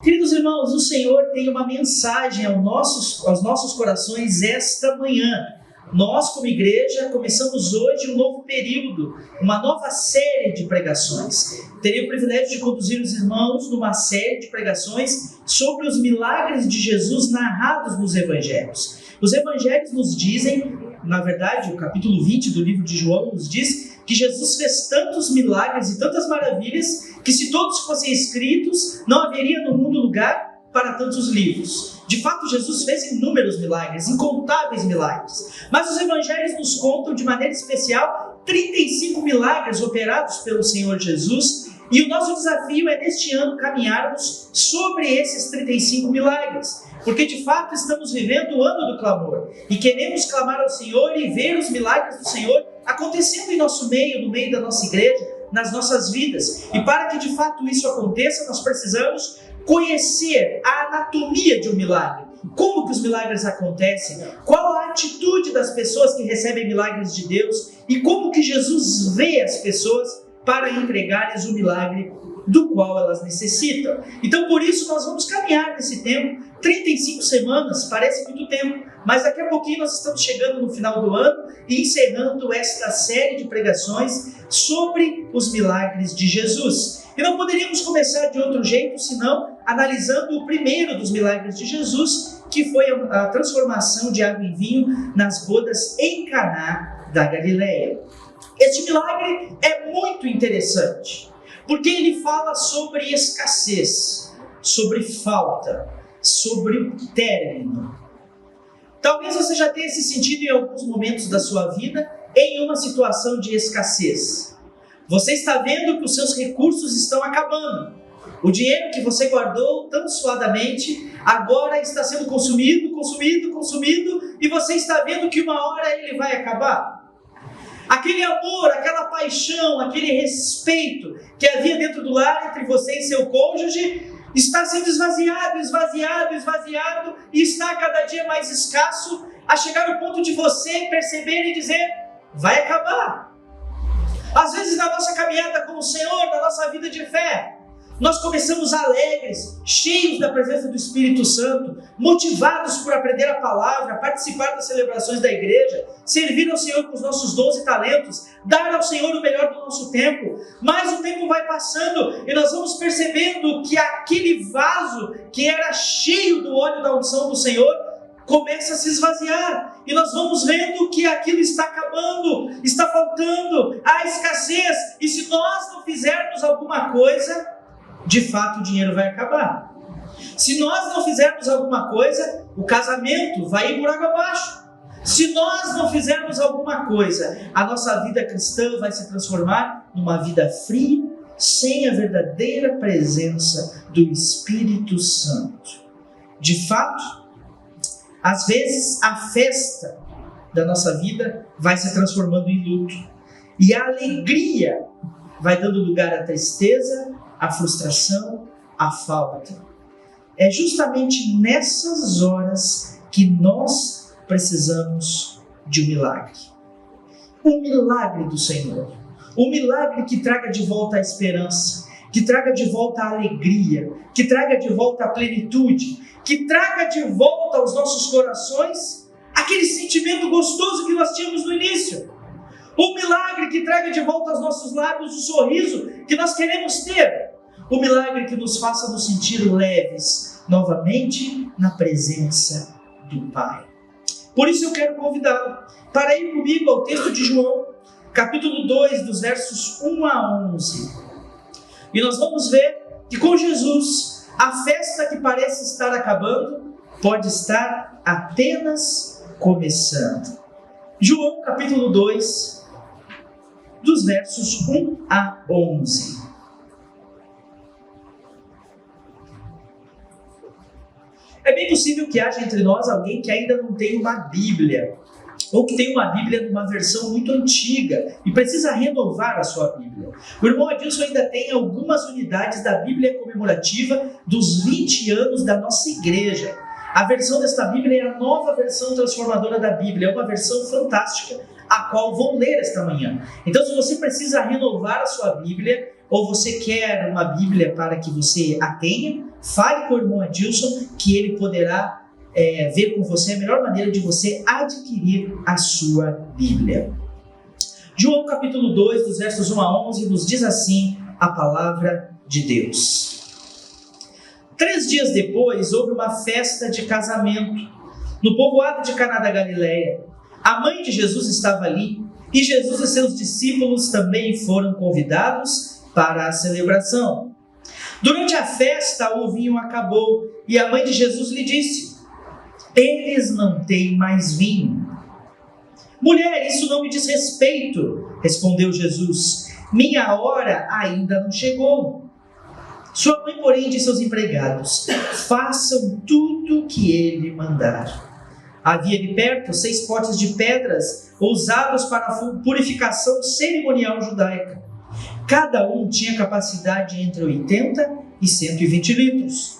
Queridos irmãos, o Senhor tem uma mensagem aos nossos corações esta manhã. Nós, como igreja, começamos hoje um novo período, uma nova série de pregações. Terei o privilégio de conduzir os irmãos numa série de pregações sobre os milagres de Jesus narrados nos evangelhos. Os evangelhos nos dizem, na verdade, o capítulo 20 do livro de João nos diz que Jesus fez tantos milagres e tantas maravilhas que, se todos fossem escritos, não haveria no mundo lugar para tantos livros. De fato, Jesus fez inúmeros milagres, incontáveis milagres. Mas os evangelhos nos contam de maneira especial 35 milagres operados pelo Senhor Jesus. E o nosso desafio é, neste ano, caminharmos sobre esses 35 milagres. Porque, de fato, estamos vivendo o ano do clamor. E queremos clamar ao Senhor e ver os milagres do Senhor acontecendo em nosso meio, no meio da nossa igreja, nas nossas vidas. E para que, de fato, isso aconteça, nós precisamos conhecer a anatomia de um milagre. Como que os milagres acontecem? Qual a atitude das pessoas que recebem milagres de Deus? E como que Jesus vê as pessoas para entregar-lhes o milagre do qual elas necessitam. Então, por isso, nós vamos caminhar nesse tempo. 35 semanas, parece muito tempo, mas daqui a pouquinho nós estamos chegando no final do ano e encerrando esta série de pregações sobre os milagres de Jesus. E não poderíamos começar de outro jeito, senão analisando o primeiro dos milagres de Jesus, que foi a transformação de água em vinho nas bodas em Caná da Galileia. Este milagre é muito interessante, porque ele fala sobre escassez, sobre falta, sobre término. Talvez você já tenha se sentido em alguns momentos da sua vida em uma situação de escassez. Você está vendo que os seus recursos estão acabando. O dinheiro que você guardou tão suadamente agora está sendo consumido, e você está vendo que uma hora ele vai acabar. Aquele amor, aquela paixão, aquele respeito que havia dentro do lar entre você e seu cônjuge está sendo esvaziado, e está cada dia mais escasso, a chegar ao ponto de você perceber e dizer, vai acabar. Às vezes na nossa caminhada com o Senhor, na nossa vida de fé, nós começamos alegres, cheios da presença do Espírito Santo, motivados por aprender a palavra, participar das celebrações da igreja, servir ao Senhor com os nossos dons e talentos, dar ao Senhor o melhor do nosso tempo. Mas o tempo vai passando e nós vamos percebendo que aquele vaso que era cheio do óleo da unção do Senhor começa a se esvaziar, e nós vamos vendo que aquilo está acabando, está faltando, há escassez, e se nós não fizermos alguma coisa, de fato o dinheiro vai acabar. Se nós não fizermos alguma coisa, o casamento vai ir por água abaixo. Se nós não fizermos alguma coisa, a nossa vida cristã vai se transformar numa vida fria, sem a verdadeira presença do Espírito Santo. De fato, às vezes a festa da nossa vida vai se transformando em luto, e a alegria vai dando lugar à tristeza, à frustração, à falta. É justamente nessas horas que nós precisamos de um milagre. Um milagre do Senhor. Um milagre que traga de volta a esperança, que traga de volta a alegria, que traga de volta a plenitude, que traga de volta aos nossos corações aquele sentimento gostoso que nós tínhamos no início. Um milagre que traga de volta aos nossos lábios o sorriso que nós queremos ter. Um milagre que nos faça nos sentir leves novamente na presença do Pai. Por isso eu quero convidá-lo para ir comigo ao texto de João, capítulo 2, dos versos 1 a 11. E nós vamos ver que com Jesus, a festa que parece estar acabando, pode estar apenas começando. João, capítulo 2, dos versos 1 a 11. É bem possível que haja entre nós alguém que ainda não tem uma Bíblia, ou que tem uma Bíblia numa versão muito antiga e precisa renovar a sua Bíblia. O irmão Adilson ainda tem algumas unidades da Bíblia comemorativa dos 20 anos da nossa igreja. A versão desta Bíblia é a nova versão transformadora da Bíblia, é uma versão fantástica, a qual vou ler esta manhã. Então, se você precisa renovar a sua Bíblia, ou você quer uma Bíblia para que você a tenha, fale com o irmão Adilson, que ele poderá ver com você a melhor maneira de você adquirir a sua Bíblia. João capítulo 2, dos versos 1 a 11, nos diz assim a palavra de Deus. 3 dias depois, houve uma festa de casamento no povoado de Caná da Galileia. A mãe de Jesus estava ali e Jesus e seus discípulos também foram convidados para a celebração. Durante a festa, o vinho acabou e a mãe de Jesus lhe disse: eles não têm mais vinho. Mulher, isso não me diz respeito, respondeu Jesus. Minha hora ainda não chegou. Sua mãe, porém, disse aos empregados: façam tudo o que ele mandar. Havia ali perto 6 potes de pedras usados para a purificação cerimonial judaica. Cada um tinha capacidade entre 80 e 120 litros.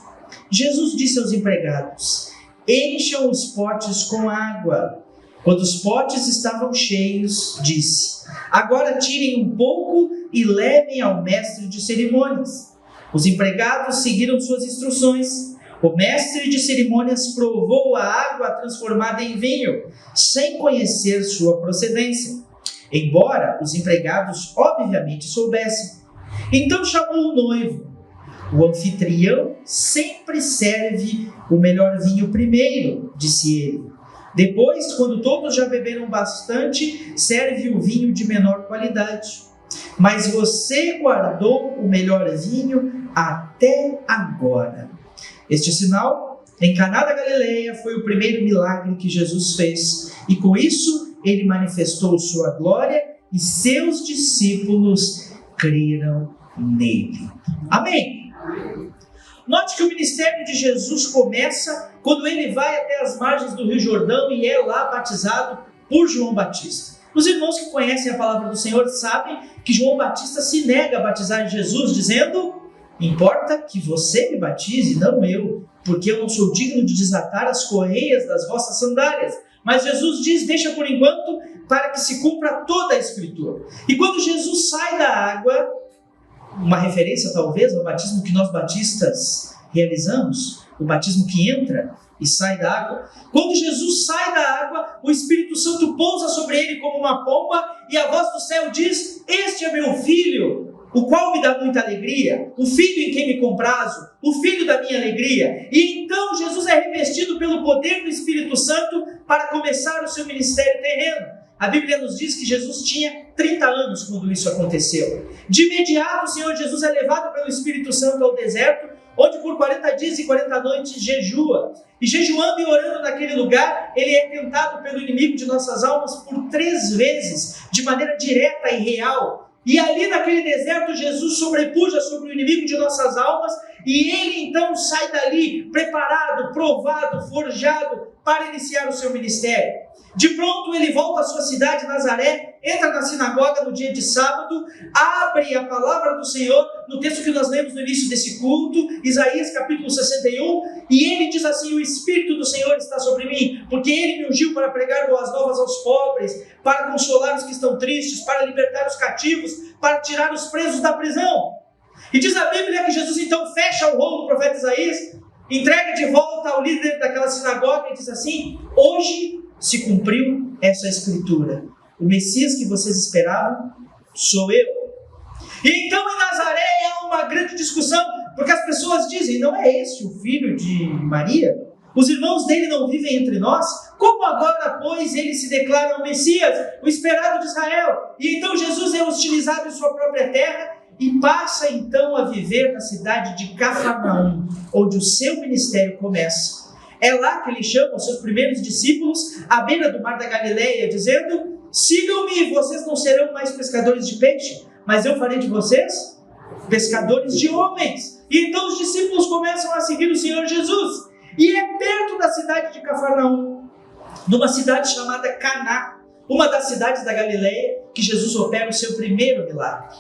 Jesus disse aos empregados: encham os potes com água. Quando os potes estavam cheios, disse: agora tirem um pouco e levem ao mestre de cerimônias. Os empregados seguiram suas instruções. O mestre de cerimônias provou a água transformada em vinho, sem conhecer sua procedência, embora os empregados obviamente soubessem. Então chamou o noivo. O anfitrião sempre serve o melhor vinho primeiro, disse ele. Depois, quando todos já beberam bastante, serve o vinho de menor qualidade. Mas você guardou o melhor vinho até agora. Este sinal, em Caná da Galileia, foi o primeiro milagre que Jesus fez. E com isso, ele manifestou sua glória e seus discípulos creram nele. Amém? Note que o ministério de Jesus começa quando ele vai até as margens do Rio Jordão e é lá batizado por João Batista. Os irmãos que conhecem a palavra do Senhor sabem que João Batista se nega a batizar Jesus, dizendo: importa que você me batize, não eu, porque eu não sou digno de desatar as correias das vossas sandálias. Mas Jesus diz: deixa por enquanto, para que se cumpra toda a Escritura. E quando Jesus sai da água, uma referência talvez ao batismo que nós batistas realizamos, o batismo que entra e sai da água. Quando Jesus sai da água, o Espírito Santo pousa sobre ele como uma pomba e a voz do céu diz: este é meu filho, o qual me dá muita alegria, o filho em quem me comprazo, o filho da minha alegria. E então Jesus é revestido pelo poder do Espírito Santo para começar o seu ministério terreno. A Bíblia nos diz que Jesus tinha 30 anos quando isso aconteceu. De imediato, o Senhor Jesus é levado pelo Espírito Santo ao deserto, onde por 40 dias e 40 noites jejua. E jejuando e orando naquele lugar, ele é tentado pelo inimigo de nossas almas por 3 vezes, de maneira direta e real. E ali naquele deserto, Jesus sobrepuja sobre o inimigo de nossas almas, e ele então sai dali preparado, provado, forjado para iniciar o seu ministério. De pronto ele volta à sua cidade, Nazaré, entra na sinagoga no dia de sábado, abre a palavra do Senhor, no texto que nós lemos no início desse culto, Isaías capítulo 61, e ele diz assim: o Espírito do Senhor está sobre mim, porque ele me ungiu para pregar boas novas aos pobres, para consolar os que estão tristes, para libertar os cativos, para tirar os presos da prisão. E diz a Bíblia que Jesus então fecha o rolo do profeta Isaías, entrega de volta ao líder daquela sinagoga e diz assim: hoje se cumpriu essa escritura. O Messias que vocês esperavam sou eu. E então em Nazaré há uma grande discussão, porque as pessoas dizem: não é esse o filho de Maria? Os irmãos dele não vivem entre nós? Como agora, pois, ele se declara o Messias, o esperado de Israel? E então Jesus é hostilizado em sua própria terra e passa então a viver na cidade de Cafarnaum, onde o seu ministério começa. É lá que ele chama os seus primeiros discípulos à beira do mar da Galileia, dizendo: sigam-me, vocês não serão mais pescadores de peixe, mas eu farei de vocês pescadores de homens. E então os discípulos começam a seguir o Senhor Jesus. E é perto da cidade de Cafarnaum, numa cidade chamada Caná, uma das cidades da Galileia, que Jesus opera o seu primeiro milagre.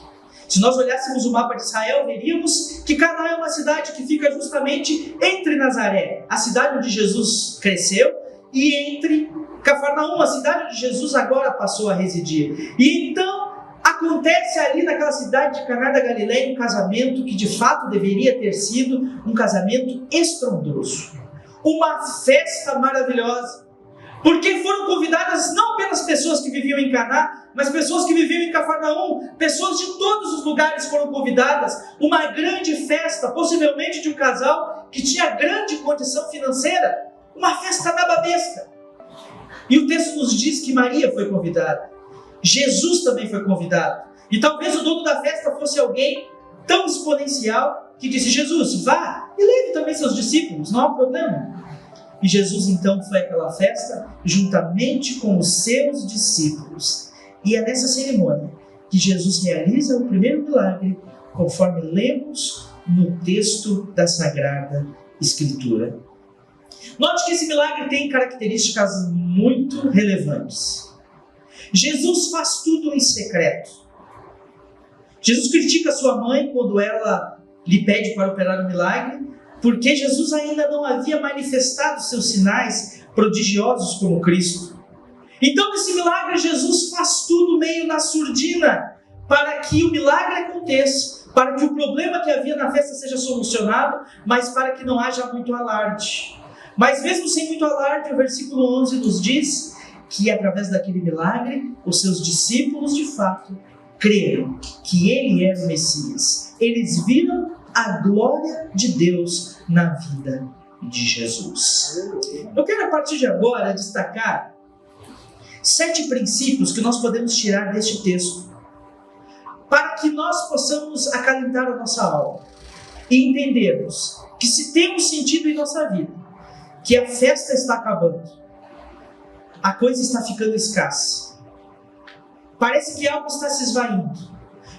Se nós olhássemos o mapa de Israel, veríamos que Caná é uma cidade que fica justamente entre Nazaré, a cidade onde Jesus cresceu, e entre Cafarnaum, a cidade onde Jesus agora passou a residir. E então, a acontece ali naquela cidade de Caná da Galileia um casamento que de fato deveria ter sido um casamento estrondoso, uma festa maravilhosa, porque foram convidadas não apenas pessoas que viviam em Caná, mas pessoas que viviam em Cafarnaum, pessoas de todos os lugares foram convidadas, uma grande festa, possivelmente de um casal que tinha grande condição financeira, uma festa nababesca. E o texto nos diz que Maria foi convidada, Jesus também foi convidado, e talvez o dono da festa fosse alguém tão exponencial que disse: Jesus, vá e leve também seus discípulos, não há problema. E Jesus então foi àquela festa juntamente com os seus discípulos. E é nessa cerimônia que Jesus realiza o primeiro milagre, conforme lemos no texto da Sagrada Escritura. Note que esse milagre tem características muito relevantes. Jesus faz tudo em secreto. Jesus critica sua mãe quando ela lhe pede para operar o milagre, porque Jesus ainda não havia manifestado seus sinais prodigiosos como Cristo. Então, nesse milagre, Jesus faz tudo meio na surdina, para que o milagre aconteça, para que o problema que havia na festa seja solucionado, mas para que não haja muito alarde. Mas mesmo sem muito alarde, o versículo 11 nos diz que através daquele milagre, os seus discípulos de fato creram que ele era o Messias. Eles viram a glória de Deus na vida de Jesus. Eu quero a partir de agora destacar 7 princípios que nós podemos tirar deste texto, para que nós possamos acalentar a nossa alma e entendermos que se temos sentido em nossa vida que a festa está acabando, a coisa está ficando escassa, parece que algo está se esvaindo,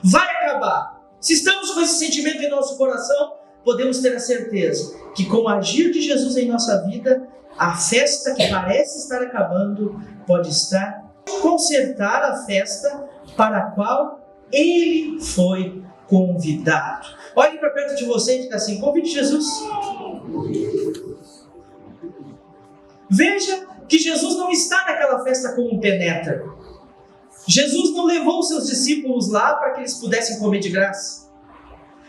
vai acabar. Se estamos com esse sentimento em nosso coração, podemos ter a certeza que com o agir de Jesus em nossa vida, a festa que parece estar acabando pode estar consertar a festa para a qual ele foi convidado. Olhe para perto de você e diga assim: convide Jesus. Veja que Jesus não está naquela festa como um penetra. Jesus não levou os seus discípulos lá para que eles pudessem comer de graça.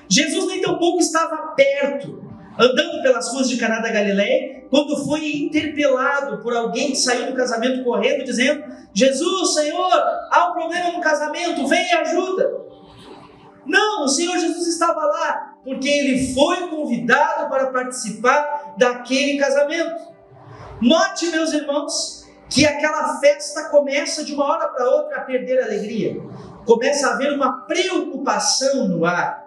Jesus nem tampouco estava perto, andando pelas ruas de Caná da Galileia, quando foi interpelado por alguém que saiu do casamento correndo, dizendo: Jesus, Senhor, há um problema no casamento, vem e ajuda. Não, o Senhor Jesus estava lá, porque ele foi convidado para participar daquele casamento. Note, meus irmãos, que aquela festa começa de uma hora para outra a perder a alegria. Começa a haver uma preocupação no ar.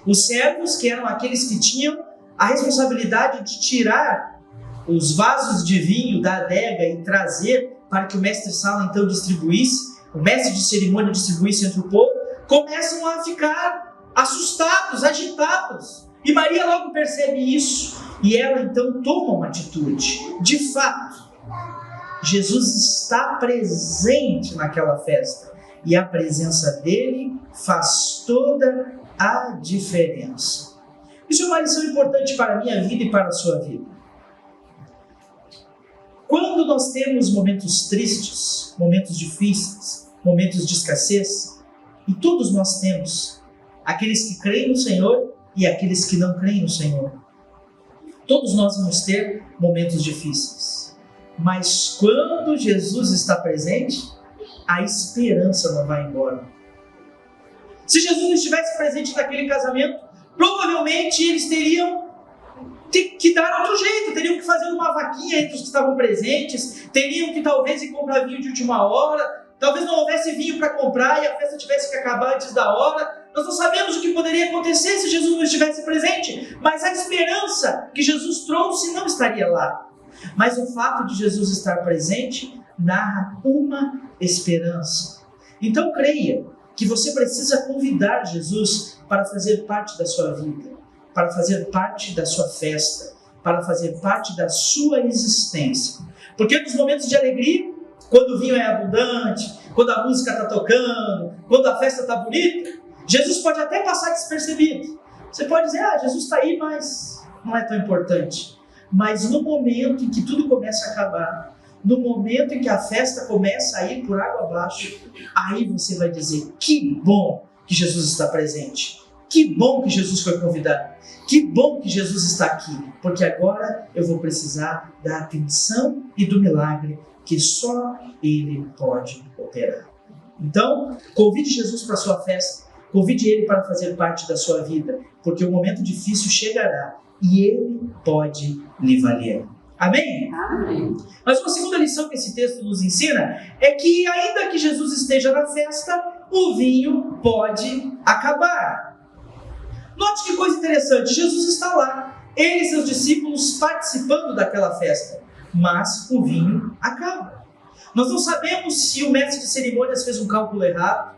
Os servos, que eram aqueles que tinham a responsabilidade de tirar os vasos de vinho da adega e trazer para que o mestre-sala então distribuísse, o mestre de cerimônia distribuísse entre o povo, começam a ficar assustados, agitados. E Maria logo percebe isso e ela então toma uma atitude. De fato, Jesus está presente naquela festa e a presença dele faz toda a diferença. Isso é uma lição importante para a minha vida e para a sua vida. Quando nós temos momentos tristes, momentos difíceis, momentos de escassez, e todos nós temos, aqueles que creem no Senhor e aqueles que não creem no Senhor. Todos nós vamos ter momentos difíceis. Mas quando Jesus está presente, a esperança não vai embora. Se Jesus não estivesse presente naquele casamento, provavelmente eles teriam que dar outro jeito, teriam que fazer uma vaquinha entre os que estavam presentes, teriam que talvez ir comprar vinho de última hora, talvez não houvesse vinho para comprar e a festa tivesse que acabar antes da hora. Nós não sabemos o que poderia acontecer se Jesus não estivesse presente, mas a esperança que Jesus trouxe não estaria lá. Mas o fato de Jesus estar presente narra uma esperança. Então creia que você precisa convidar Jesus para fazer parte da sua vida, para fazer parte da sua festa, para fazer parte da sua existência. Porque nos momentos de alegria, quando o vinho é abundante, quando a música está tocando, quando a festa está bonita, Jesus pode até passar despercebido. Você pode dizer: Jesus está aí, mas não é tão importante. Mas no momento em que tudo começa a acabar, no momento em que a festa começa a ir por água abaixo, aí você vai dizer: que bom que Jesus está presente, que bom que Jesus foi convidado, que bom que Jesus está aqui, porque agora eu vou precisar da atenção e do milagre que só Ele pode operar. Então, convide Jesus para a sua festa, convide Ele para fazer parte da sua vida, porque o momento difícil chegará e Ele pode lhe valer. Amém? Amém. Mas uma segunda lição que esse texto nos ensina é que, ainda que Jesus esteja na festa, o vinho pode acabar. Note que coisa interessante, Jesus está lá, ele e seus discípulos participando daquela festa, mas o vinho acaba. Nós não sabemos se o mestre de cerimônias fez um cálculo errado,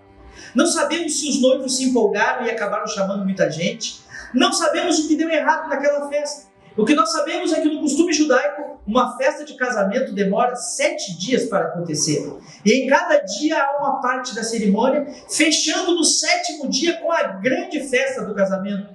não sabemos se os noivos se empolgaram e acabaram chamando muita gente, não sabemos o que deu errado naquela festa. O que nós sabemos é que no costume judaico, uma festa de casamento demora 7 dias para acontecer. E em cada dia há uma parte da cerimônia, fechando no 7º dia com a grande festa do casamento.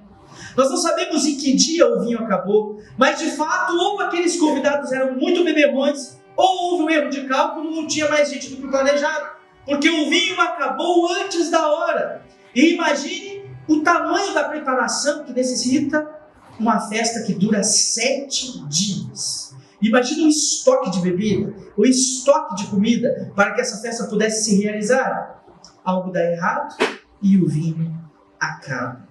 Nós não sabemos em que dia o vinho acabou, mas de fato ou aqueles convidados eram muito beberrões, ou houve um erro de cálculo, ou tinha mais gente do que planejado, porque o vinho acabou antes da hora. E imagine o tamanho da preparação que necessita uma festa que dura 7 dias. Imagina o estoque de bebida, o estoque de comida para que essa festa pudesse se realizar. Algo dá errado e o vinho acaba.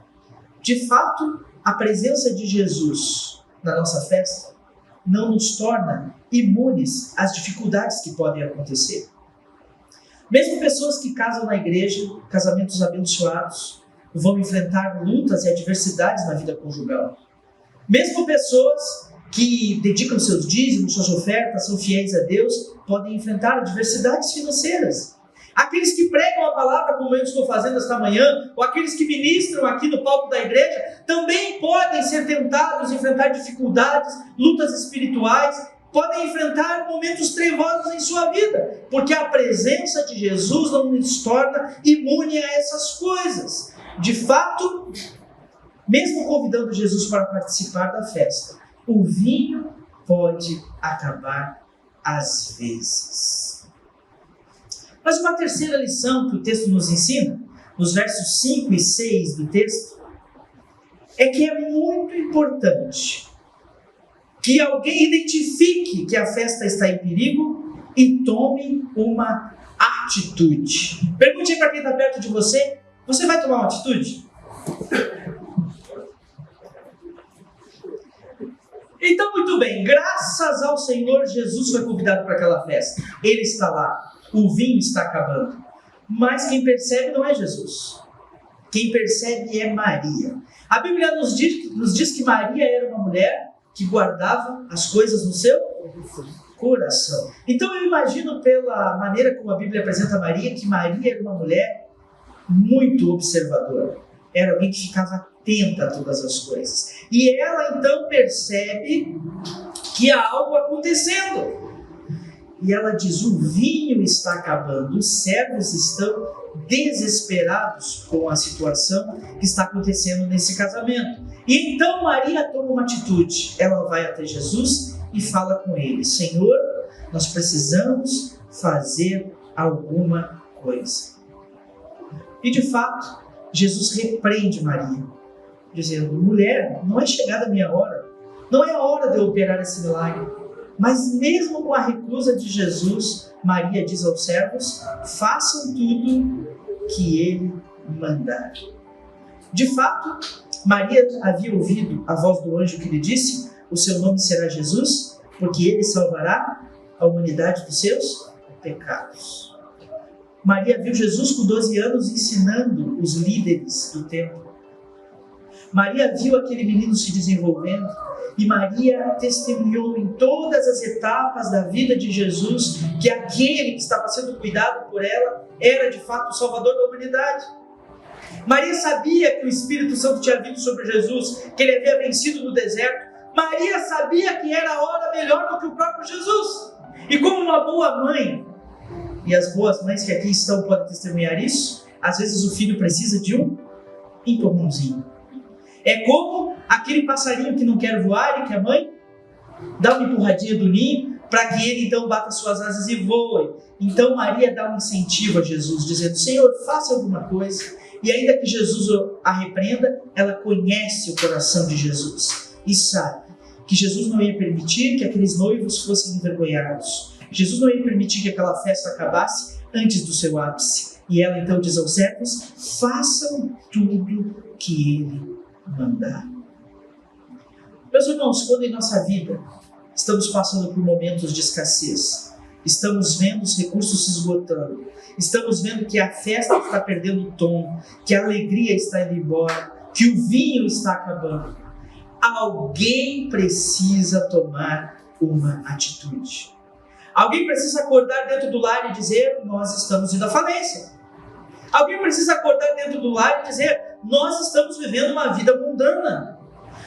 De fato, a presença de Jesus na nossa festa não nos torna imunes às dificuldades que podem acontecer. Mesmo pessoas que casam na igreja, casamentos abençoados, vão enfrentar lutas e adversidades na vida conjugal. Mesmo pessoas que dedicam seus dízimos, suas ofertas, são fiéis a Deus, podem enfrentar adversidades financeiras. Aqueles que pregam a palavra, como eu estou fazendo esta manhã, ou aqueles que ministram aqui no palco da igreja, também podem ser tentados, enfrentar dificuldades, lutas espirituais, podem enfrentar momentos trevosos em sua vida, porque a presença de Jesus não nos torna imune a essas coisas. De fato, mesmo convidando Jesus para participar da festa, o vinho pode acabar às vezes. Mas uma terceira lição que o texto nos ensina, nos versos 5 e 6 do texto, é que é muito importante que alguém identifique que a festa está em perigo e tome uma atitude. Pergunte aí para quem está perto de você: você vai tomar uma atitude? Então, muito bem, graças ao Senhor, Jesus foi convidado para aquela festa. Ele está lá, o vinho está acabando. Mas quem percebe não é Jesus. Quem percebe é Maria. A Bíblia nos diz que Maria era uma mulher que guardava as coisas no seu coração. Então eu imagino, pela maneira como a Bíblia apresenta Maria, que Maria era uma mulher muito observadora. Era alguém que ficava atenta a todas as coisas. E ela então percebe que há algo acontecendo. E ela diz: o vinho está acabando, os servos estão desesperados com a situação que está acontecendo nesse casamento. E então Maria toma uma atitude. Ela vai até Jesus e fala com ele: Senhor, nós precisamos fazer alguma coisa. E de fato, Jesus repreende Maria, dizendo: mulher, não é chegada a minha hora, não é a hora de eu operar esse milagre. Mas mesmo com a recusa de Jesus, Maria diz aos servos: façam tudo que ele mandar. De fato, Maria havia ouvido a voz do anjo que lhe disse: o seu nome será Jesus, porque ele salvará a humanidade dos seus pecados. Maria viu Jesus com 12 anos ensinando os líderes do templo. Maria viu aquele menino se desenvolvendo e Maria testemunhou em todas as etapas da vida de Jesus que aquele que estava sendo cuidado por ela era de fato o Salvador da humanidade. Maria sabia que o Espírito Santo tinha vindo sobre Jesus, que ele havia vencido no deserto. Maria sabia que era a hora melhor do que o próprio Jesus. E como uma boa mãe, e as boas mães que aqui estão podem testemunhar isso, às vezes o filho precisa de um empurrãozinho. É como aquele passarinho que não quer voar e que a mãe dá uma empurradinha do ninho para que ele então bata suas asas e voe. Então Maria dá um incentivo a Jesus, dizendo: Senhor, faça alguma coisa. E ainda que Jesus a repreenda, ela conhece o coração de Jesus e sabe que Jesus não ia permitir que aqueles noivos fossem envergonhados. Jesus não ia permitir que aquela festa acabasse antes do seu ápice. E ela então diz aos servos: façam tudo que ele mandar. Meus irmãos, quando em nossa vida estamos passando por momentos de escassez, estamos vendo os recursos se esgotando, estamos vendo que a festa está perdendo o tom, que a alegria está indo embora, que o vinho está acabando, alguém precisa tomar uma atitude. Alguém precisa acordar dentro do lar e dizer: nós estamos indo à falência. Alguém precisa acordar dentro do lar e dizer: nós estamos vivendo uma vida mundana.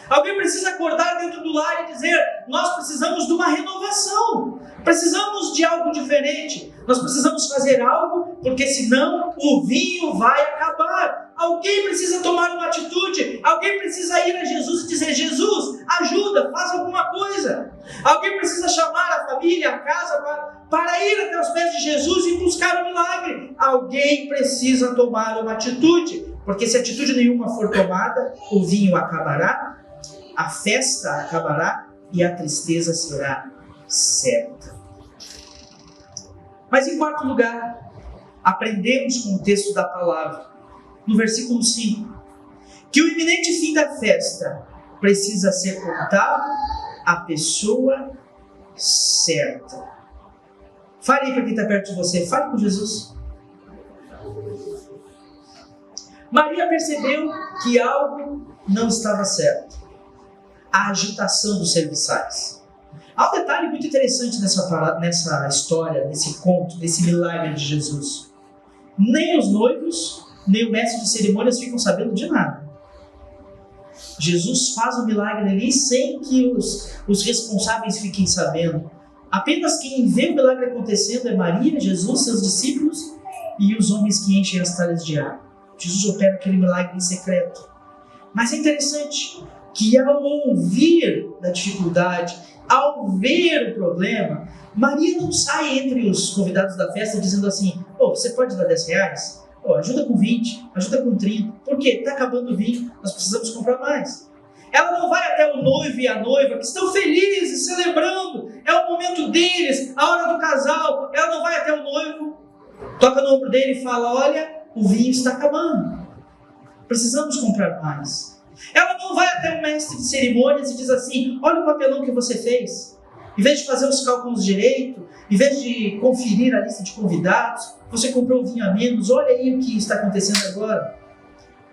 Alguém precisa acordar dentro do lar e dizer: nós precisamos de uma renovação, precisamos de algo diferente, nós precisamos fazer algo, porque senão o vinho vai acabar. Alguém precisa tomar uma atitude, alguém precisa ir a Jesus e dizer: Jesus, ajuda, faz alguma coisa. Alguém precisa chamar a família, a casa, para ir até os pés de Jesus e buscar um milagre. Alguém precisa tomar uma atitude, porque se atitude nenhuma for tomada, o vinho acabará, a festa acabará e a tristeza será certa. Mas em quarto lugar, aprendemos com o texto da palavra, no versículo 5, que o iminente fim da festa precisa ser contado à pessoa certa. Fale aí para quem está perto de você, fale com Jesus. Maria percebeu que algo não estava certo. A agitação dos serviçais. Há um detalhe muito interessante nessa história, nesse conto, nesse milagre de Jesus. Nem os noivos, nem o mestre de cerimônias ficam sabendo de nada. Jesus faz o milagre ali sem que os responsáveis fiquem sabendo. Apenas quem vê o milagre acontecendo é Maria, Jesus, seus discípulos e os homens que enchem as talhas de água. Jesus opera aquele milagre em secreto. Mas é interessante que ao ouvir da dificuldade, ao ver o problema, Maria não sai entre os convidados da festa dizendo assim: você pode dar 10 reais? Ajuda com 20, ajuda com 30. Por quê? Está acabando o vinho, nós precisamos comprar mais. Ela não vai até o noivo e a noiva que estão felizes, celebrando, é o momento deles, a hora do casal. Ela não vai até o noivo, toca no ombro dele e fala: olha, o vinho está acabando, precisamos comprar mais. Ela não vai até o mestre de cerimônias e diz assim: olha o papelão que você fez. Em vez de fazer os cálculos direito, em vez de conferir a lista de convidados, você comprou o vinho a menos, olha aí o que está acontecendo agora.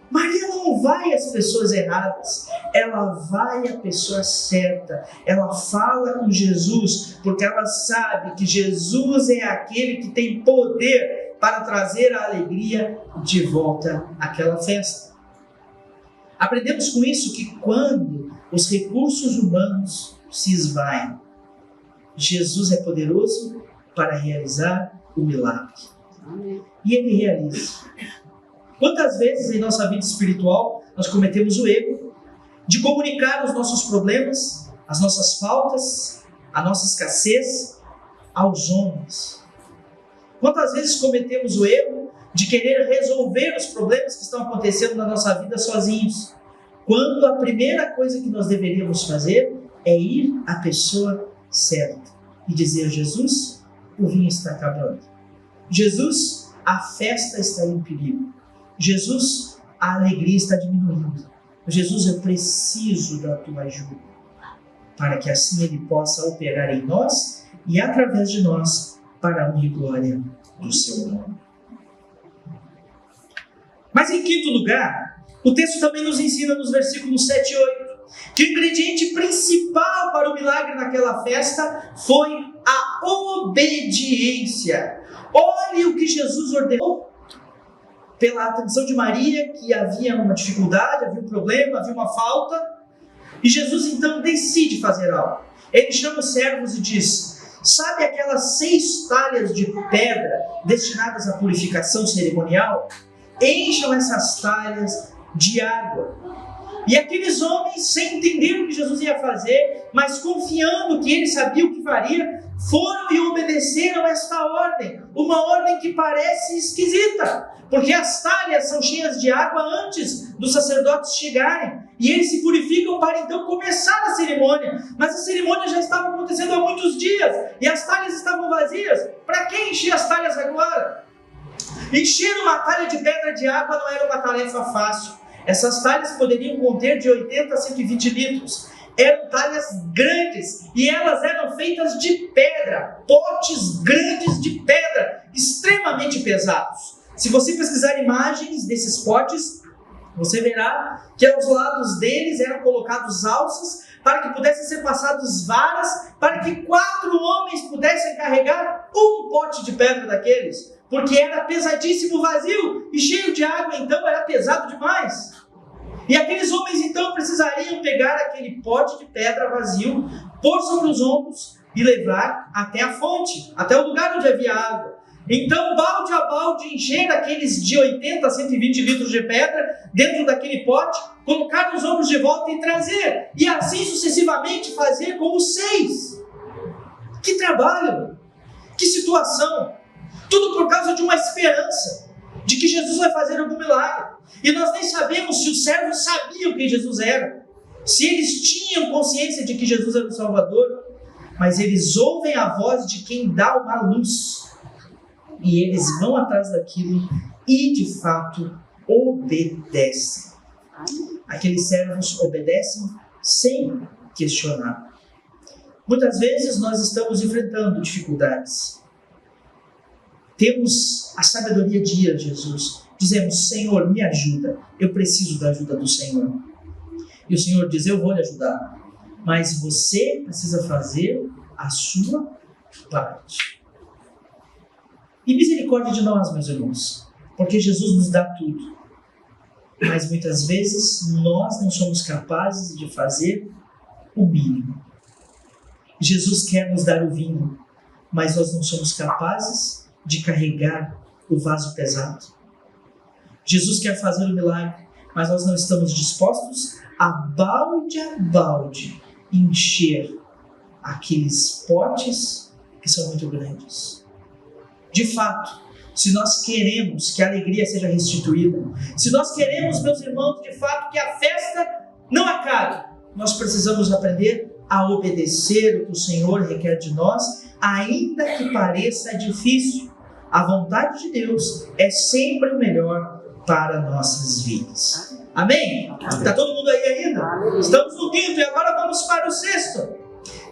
Maria não vai às pessoas erradas, ela vai à pessoa certa. Ela fala com Jesus, porque ela sabe que Jesus é aquele que tem poder para trazer a alegria de volta àquela festa. Aprendemos com isso que quando os recursos humanos se esvaem, Jesus é poderoso para realizar o milagre. E Ele realiza. Quantas vezes em nossa vida espiritual nós cometemos o erro de comunicar os nossos problemas, as nossas faltas, a nossa escassez aos homens? Quantas vezes cometemos o erro de querer resolver os problemas que estão acontecendo na nossa vida sozinhos, quando a primeira coisa que nós deveríamos fazer é ir à pessoa certa e dizer: Jesus, o vinho está acabando. Jesus, a festa está em perigo. Jesus, a alegria está diminuindo. Jesus, eu preciso da tua ajuda, para que assim Ele possa operar em nós e através de nós para a honra e glória do seu nome. Mas em quinto lugar, o texto também nos ensina nos versículos 7 e 8 que o ingrediente principal para o milagre naquela festa foi a obediência. Olhe o que Jesus ordenou. Pela atenção de Maria, que havia uma dificuldade, havia um problema, havia uma falta, e Jesus então decide fazer algo. Ele chama os servos e diz: sabe aquelas 6 talhas de pedra destinadas à purificação cerimonial? Encham essas talhas de água. E aqueles homens, sem entender o que Jesus ia fazer, mas confiando que ele sabia o que faria, foram e obedeceram esta ordem. Uma ordem que parece esquisita, porque as talhas são cheias de água antes dos sacerdotes chegarem. E eles se purificam para então começar a cerimônia. Mas a cerimônia já estava acontecendo há muitos dias, e as talhas estavam vazias. Para que encher as talhas agora? Encher uma talha de pedra de água não era uma tarefa fácil. Essas talhas poderiam conter de 80 a 120 litros. Eram talhas grandes e elas eram feitas de pedra, potes grandes de pedra, extremamente pesados. Se você pesquisar imagens desses potes, você verá que aos lados deles eram colocados alças para que pudessem ser passados varas, para que 4 homens pudessem carregar um pote de pedra daqueles, porque era pesadíssimo, vazio e cheio de água, então era pesado demais. E aqueles homens então precisariam pegar aquele pote de pedra vazio, pôr sobre os ombros e levar até a fonte, até o lugar onde havia água. Então, balde a balde, encher aqueles de 80 a 120 litros de pedra dentro daquele pote, colocar nos ombros de volta e trazer. E assim sucessivamente fazer com os 6. Que trabalho! Que situação! Tudo por causa de uma esperança de que Jesus vai fazer algum milagre. E nós nem sabemos se os servos sabiam quem Jesus era, se eles tinham consciência de que Jesus era o Salvador, mas eles ouvem a voz de quem dá uma luz, e eles vão atrás daquilo e de fato obedecem. Aqueles servos obedecem sem questionar. Muitas vezes nós estamos enfrentando dificuldades. Temos a sabedoria de ir a Jesus. Dizemos: Senhor, me ajuda. Eu preciso da ajuda do Senhor. E o Senhor diz: eu vou lhe ajudar. Mas você precisa fazer a sua parte. E misericórdia de nós, meus irmãos. Porque Jesus nos dá tudo. Mas muitas vezes nós não somos capazes de fazer o mínimo. Jesus quer nos dar o vinho, mas nós não somos capazes de carregar o vaso pesado. Jesus quer fazer o milagre, mas nós não estamos dispostos a balde encher aqueles potes que são muito grandes. De fato, se nós queremos que a alegria seja restituída, se nós queremos, meus irmãos, de fato que a festa não acabe, nós precisamos aprender a obedecer o que o Senhor requer de nós, ainda que pareça difícil. A vontade de Deus é sempre o melhor para nossas vidas. Amém? Está todo mundo aí ainda? Amém. Estamos no 5º e agora vamos para o 6º.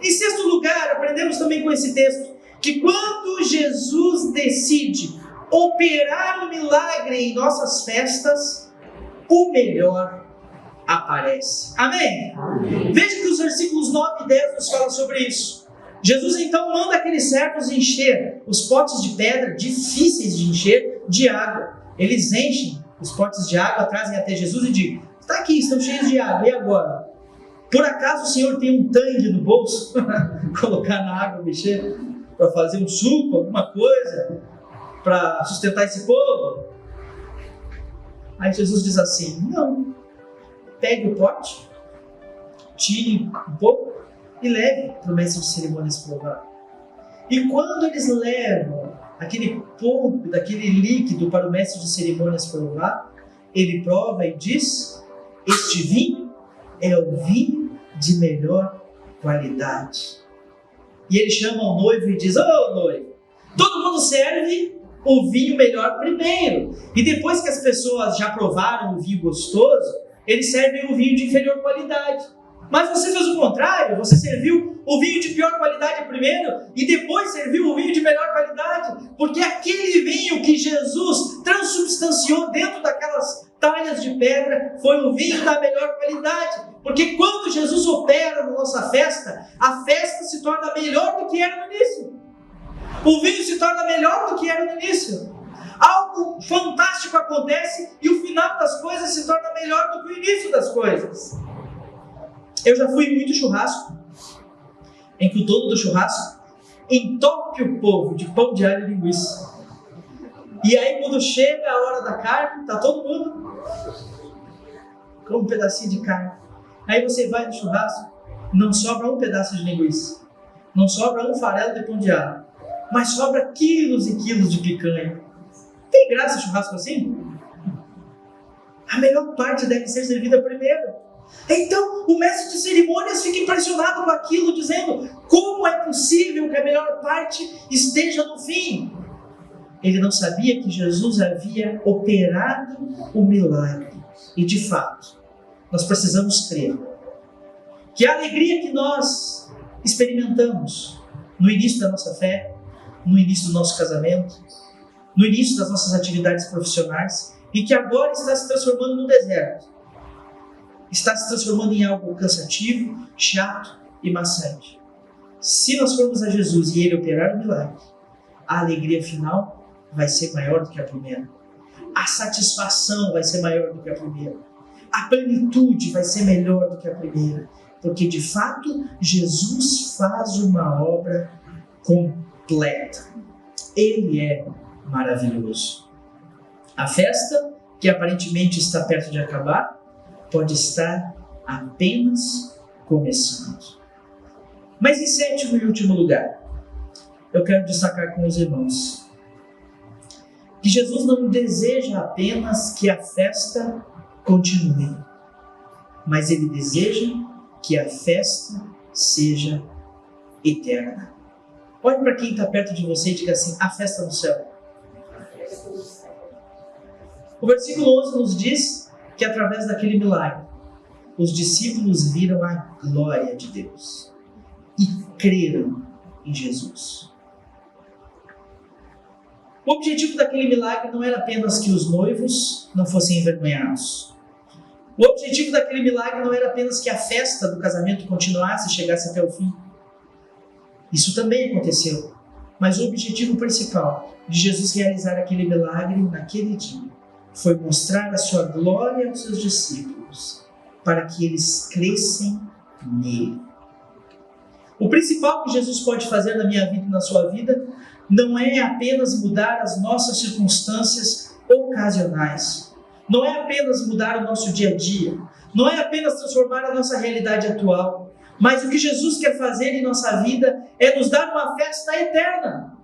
Em 6º lugar, aprendemos também com esse texto que quando Jesus decide operar um milagre em nossas festas, o melhor aparece. Amém? Amém. Veja que os versículos 9 e 10 nos falam sobre isso. Jesus então manda aqueles servos encher os potes de pedra, difíceis de encher, de água. Eles enchem os potes de água, trazem até Jesus e dizem: está aqui, estão cheios de água, e agora? Por acaso o Senhor tem um tangue no bolso? Colocar na água, mexer, para fazer um suco, alguma coisa, para sustentar esse povo? Aí Jesus diz assim: não, pegue o pote, tire um pouco e leve para o mestre de cerimônias provar. E quando eles levam aquele pouco daquele líquido para o mestre de cerimônias provar, ele prova e diz: este vinho é o vinho de melhor qualidade. E ele chama o noivo e diz: ô noivo, todo mundo serve o vinho melhor primeiro, e depois que as pessoas já provaram o vinho gostoso, eles servem o vinho de inferior qualidade. Mas você fez o contrário, você serviu o vinho de pior qualidade primeiro e depois serviu o vinho de melhor qualidade, porque aquele vinho que Jesus transubstanciou dentro daquelas talhas de pedra foi o vinho da melhor qualidade. Porque quando Jesus opera na nossa festa, a festa se torna melhor do que era no início. O vinho se torna melhor do que era no início. Algo fantástico acontece e o final das coisas se torna melhor do que o início das coisas. Eu já fui em muito churrasco, em que o dono do churrasco entope o povo de pão de alho e linguiça. E aí quando chega a hora da carne, está todo mundo com um pedacinho de carne. Aí você vai no churrasco, não sobra um pedaço de linguiça, não sobra um farelo de pão de alho, mas sobra quilos e quilos de picanha. Tem graça churrasco assim? A melhor parte deve ser servida primeiro. Então o mestre de cerimônias fica impressionado com aquilo, dizendo: como é possível que a melhor parte esteja no fim? Ele não sabia que Jesus havia operado o milagre. E de fato, nós precisamos crer que a alegria que nós experimentamos no início da nossa fé, no início do nosso casamento, no início das nossas atividades profissionais, e que agora está se transformando no deserto, está se transformando em algo cansativo, chato e maçante. Se nós formos a Jesus e Ele operar o milagre, a alegria final vai ser maior do que a primeira. A satisfação vai ser maior do que a primeira. A plenitude vai ser melhor do que a primeira. Porque, de fato, Jesus faz uma obra completa. Ele é maravilhoso. A festa, que aparentemente está perto de acabar, pode estar apenas começando. Mas em sétimo e último lugar, eu quero destacar com os irmãos que Jesus não deseja apenas que a festa continue, mas Ele deseja que a festa seja eterna. Olhe para quem está perto de você e diga assim: a festa no céu. O versículo 11 nos diz que através daquele milagre, os discípulos viram a glória de Deus e creram em Jesus. O objetivo daquele milagre não era apenas que os noivos não fossem envergonhados. O objetivo daquele milagre não era apenas que a festa do casamento continuasse e chegasse até o fim. Isso também aconteceu. Mas o objetivo principal de Jesus realizar aquele milagre naquele dia foi mostrar a sua glória aos seus discípulos, para que eles crescem nele. O principal que Jesus pode fazer na minha vida e na sua vida não é apenas mudar as nossas circunstâncias ocasionais, não é apenas mudar o nosso dia a dia, não é apenas transformar a nossa realidade atual, mas o que Jesus quer fazer em nossa vida é nos dar uma festa eterna.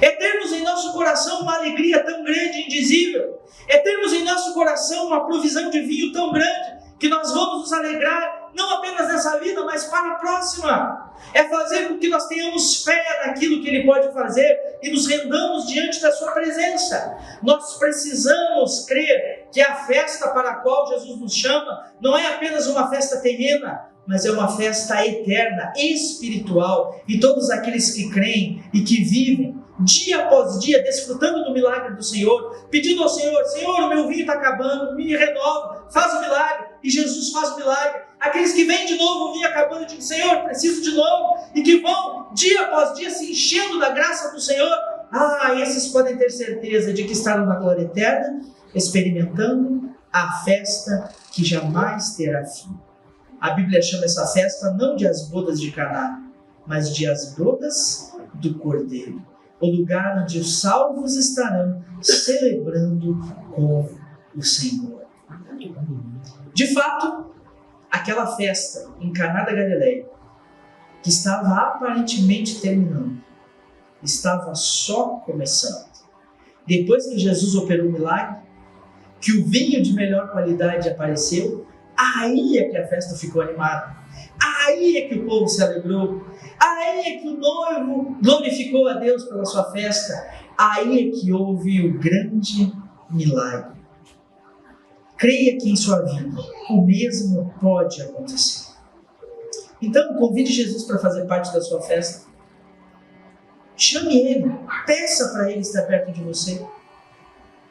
É termos em nosso coração uma alegria tão grande e indizível. É termos em nosso coração uma provisão de vinho tão grande que nós vamos nos alegrar não apenas nessa vida, mas para a próxima. É fazer com que nós tenhamos fé naquilo que Ele pode fazer e nos rendamos diante da Sua presença. Nós precisamos crer que a festa para a qual Jesus nos chama não é apenas uma festa terrena, mas é uma festa eterna, espiritual. E todos aqueles que creem e que vivem dia após dia, desfrutando do milagre do Senhor, pedindo ao Senhor: Senhor, o meu vinho está acabando, me renova, faz o milagre. E Jesus faz o milagre. Aqueles que vêm de novo, o vinho acabando, dizem: Senhor, preciso de novo. E que vão dia após dia se enchendo da graça do Senhor. Esses podem ter certeza de que estarão na glória eterna, experimentando a festa que jamais terá fim. A Bíblia chama essa festa não de as bodas de Caná, mas de as bodas do Cordeiro. O lugar onde os salvos estarão celebrando com o Senhor. De fato, aquela festa em Caná da Galileia, que estava aparentemente terminando, estava só começando. Depois que Jesus operou o milagre, que o vinho de melhor qualidade apareceu, aí é que a festa ficou animada. Aí é que o povo se alegrou. Aí é que o noivo glorificou a Deus pela sua festa. Aí é que houve o grande milagre. Creia que em sua vida o mesmo pode acontecer. Então, convide Jesus para fazer parte da sua festa. Chame Ele, peça para Ele estar perto de você.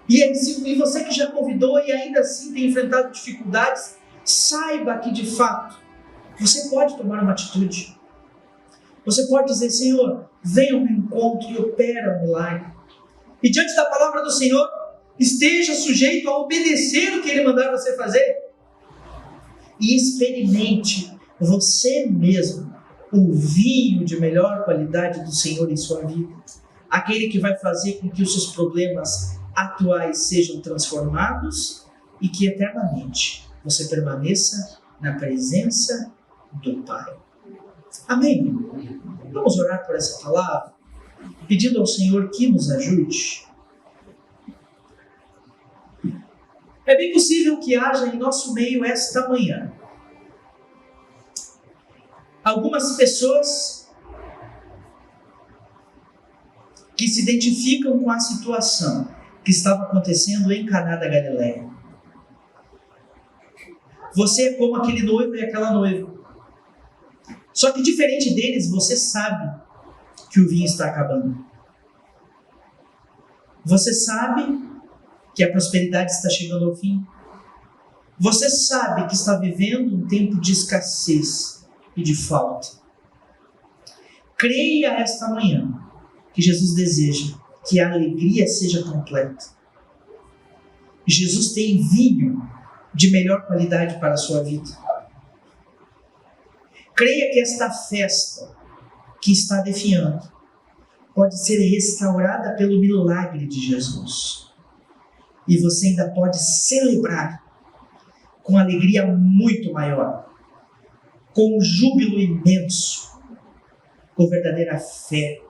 E você que já convidou e ainda assim tem enfrentado dificuldades, saiba que de fato você pode tomar uma atitude. Você pode dizer: Senhor, venha ao meu encontro e opera o milagre. E diante da palavra do Senhor, esteja sujeito a obedecer o que Ele mandar você fazer. E experimente você mesmo o vinho de melhor qualidade do Senhor em sua vida. Aquele que vai fazer com que os seus problemas atuais sejam transformados e que eternamente você permaneça na presença do Pai. Amém? Vamos orar por essa palavra, pedindo ao Senhor que nos ajude. É bem possível que haja em nosso meio esta manhã algumas pessoas que se identificam com a situação que estava acontecendo em Caná da Galileia. Você é como aquele noivo e aquela noiva. Só que diferente deles, você sabe que o vinho está acabando. Você sabe que a prosperidade está chegando ao fim. Você sabe que está vivendo um tempo de escassez e de falta. Creia esta manhã que Jesus deseja que a alegria seja completa. Jesus tem vinho de melhor qualidade para a sua vida. Creia que esta festa que está definhando pode ser restaurada pelo milagre de Jesus. E você ainda pode celebrar com alegria muito maior, com um júbilo imenso, com verdadeira fé.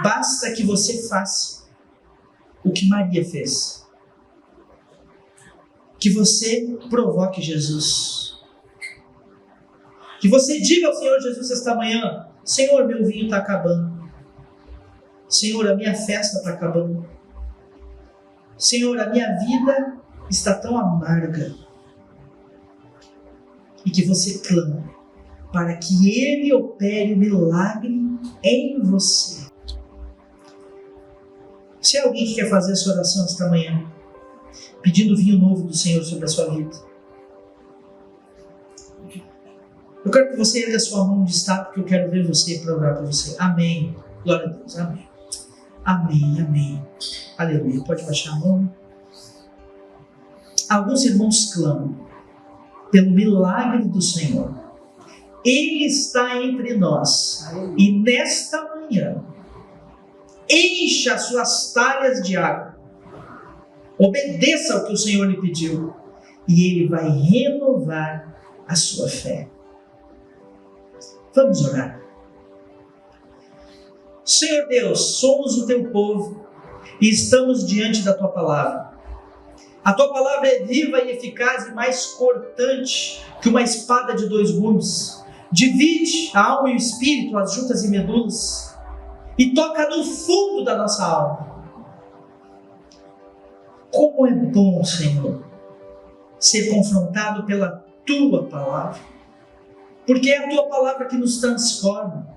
Basta que você faça o que Maria fez. Que você provoque Jesus. Que você diga ao Senhor Jesus esta manhã: Senhor, meu vinho está acabando. Senhor, a minha festa está acabando. Senhor, a minha vida está tão amarga. E que você clame para que Ele opere o milagre em você. Se é alguém que quer fazer essa oração esta manhã, pedindo o vinho novo do Senhor sobre a sua vida, eu quero que você erga a sua mão de estado, porque eu quero ver você para orar por você. Amém. Glória a Deus. Amém. Amém. Amém. Aleluia. Pode baixar a mão. Alguns irmãos clamam pelo milagre do Senhor. Ele está entre nós. E nesta manhã, encha as suas talhas de água. Obedeça ao que o Senhor lhe pediu. E Ele vai renovar a sua fé. Vamos orar. Senhor Deus, somos o Teu povo e estamos diante da Tua palavra. A Tua palavra é viva e eficaz e mais cortante que uma espada de 2 gumes. Divide a alma e o espírito, as juntas e medulas, e toca no fundo da nossa alma. Como é bom, Senhor, ser confrontado pela Tua palavra. Porque é a Tua palavra que nos transforma.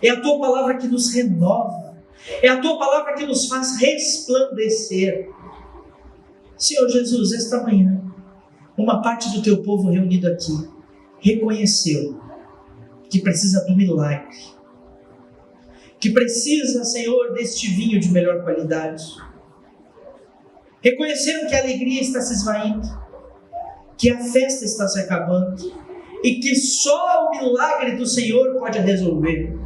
É a Tua palavra que nos renova. É a Tua palavra que nos faz resplandecer. Senhor Jesus, esta manhã, uma parte do Teu povo reunido aqui reconheceu que precisa do milagre. Que precisa, Senhor, deste vinho de melhor qualidade. Reconheceram que a alegria está se esvaindo, que a festa está se acabando e que só o milagre do Senhor pode resolver.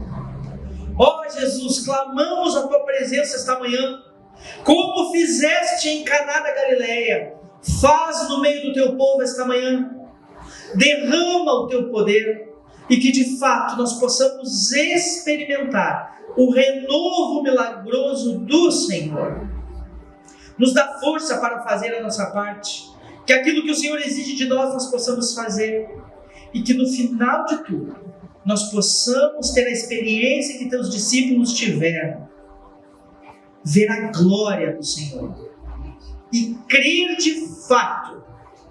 Ó Jesus, clamamos a Tua presença esta manhã, como fizeste em Caná da Galileia. Faz no meio do Teu povo esta manhã. Derrama o Teu poder e que de fato nós possamos experimentar o renovo milagroso do Senhor. Nos dá força para fazer a nossa parte, que aquilo que o Senhor exige de nós possamos fazer, e que no final de tudo nós possamos ter a experiência que Teus discípulos tiveram, ver a glória do Senhor e crer de fato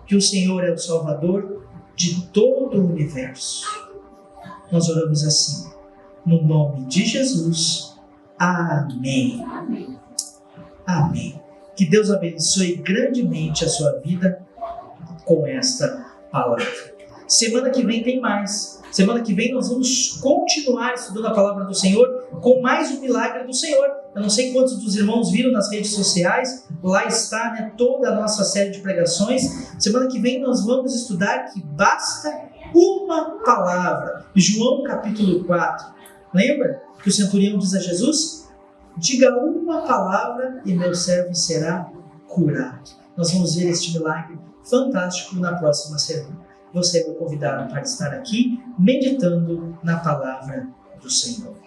que o Senhor é o Salvador de todo o universo. Nós oramos assim, no nome de Jesus. Amém. Amém. Amém. Que Deus abençoe grandemente a sua vida com esta palavra. Semana que vem tem mais. Semana que vem nós vamos continuar estudando a palavra do Senhor com mais um milagre do Senhor. Eu não sei quantos dos irmãos viram nas redes sociais, lá está, toda a nossa série de pregações. Semana que vem nós vamos estudar que basta uma palavra. João capítulo 4. Lembra que o centurião diz a Jesus: diga uma palavra e meu servo será curado. Nós vamos ver este milagre fantástico na próxima semana. Você é meu convidado para estar aqui meditando na palavra do Senhor.